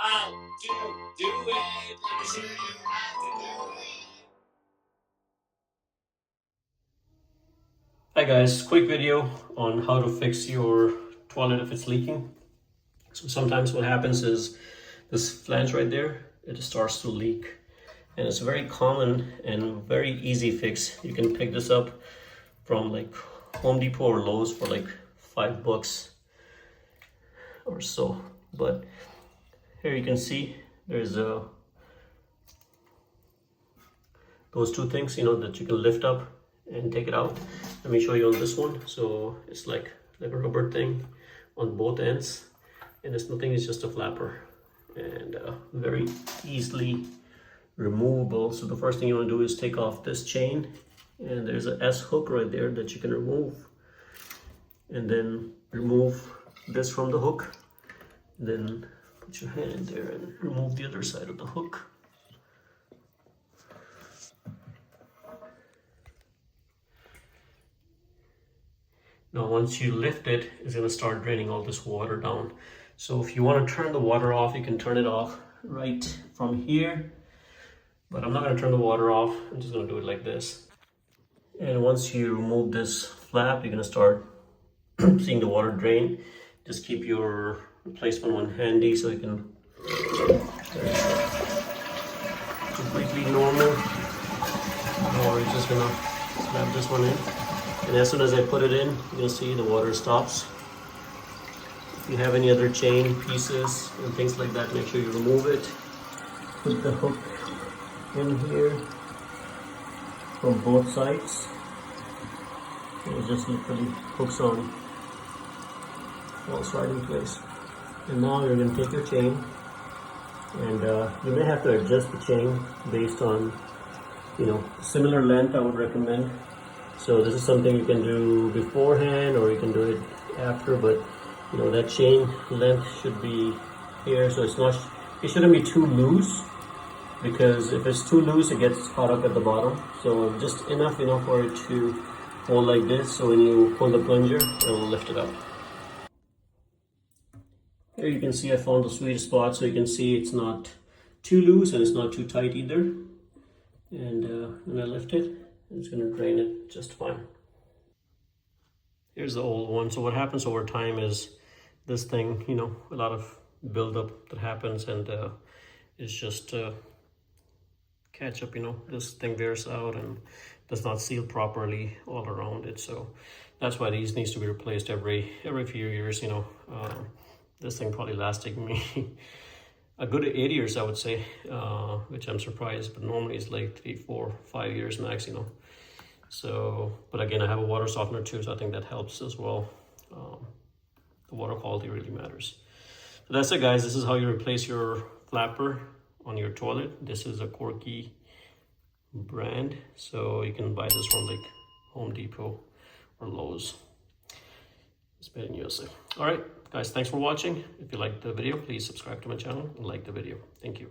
How to do it. Let me show you how to do it. Hi guys, quick video on how to fix your toilet if it's leaking. So sometimes what happens is this flange right there, it starts to leak. And it's a very common and very easy fix. You can pick this up from like Home Depot or Lowe's for like $5 or so. But here you can see there's those two things, that you can lift up and take it out. Let me show you on this one. So it's like a rubber thing on both ends, and it's nothing, it's just a flapper, and very easily removable. So the first thing you want to do is take off this chain, and there's a S hook right there that you can remove, and then remove this from the hook, then put your hand there and remove the other side of the hook. Now once you lift it, it's going to start draining all this water down. So if you want to turn the water off, you can turn it off right from here. But I'm not going to turn the water off. I'm just going to do it like this. And once you remove this flap, you're going to start seeing the water drain. Just keep your replacement one handy so you can completely normal. Or you're just going to slap this one in. And as soon as I put it in, you'll see the water stops. If you have any other chain pieces and things like that, make sure you remove it. Put the hook in here from both sides. It just literally hooks on, falls right in place. And now you're going to take your chain, and you may have to adjust the chain based on, similar length. I would recommend. So this is something you can do beforehand, or you can do it after, but that chain length should be here, so it shouldn't be too loose, because if it's too loose, it gets caught up at the bottom. So just enough, for it to hold like this, so when you pull the plunger, it will lift it up. Here you can see I found the sweet spot, so you can see it's not too loose and it's not too tight either. And when I lift it, it's going to drain it just fine. Here's the old one. So what happens over time is this thing, a lot of buildup that happens, and it's just catch up, this thing wears out and does not seal properly all around it. So that's why these needs to be replaced every few years. This thing probably lasting me a good 8 years, I would say, which I'm surprised, but normally it's like 3, 4, 5 years max, So, but again, I have a water softener too, so I think that helps as well. The water quality really matters. So that's it, guys. This is how you replace your flapper on your toilet. This is a Corky brand, so you can buy this from like Home Depot or Lowe's. It's made in USA. All right, guys, thanks for watching. If you liked the video, please subscribe to my channel and like the video. Thank you.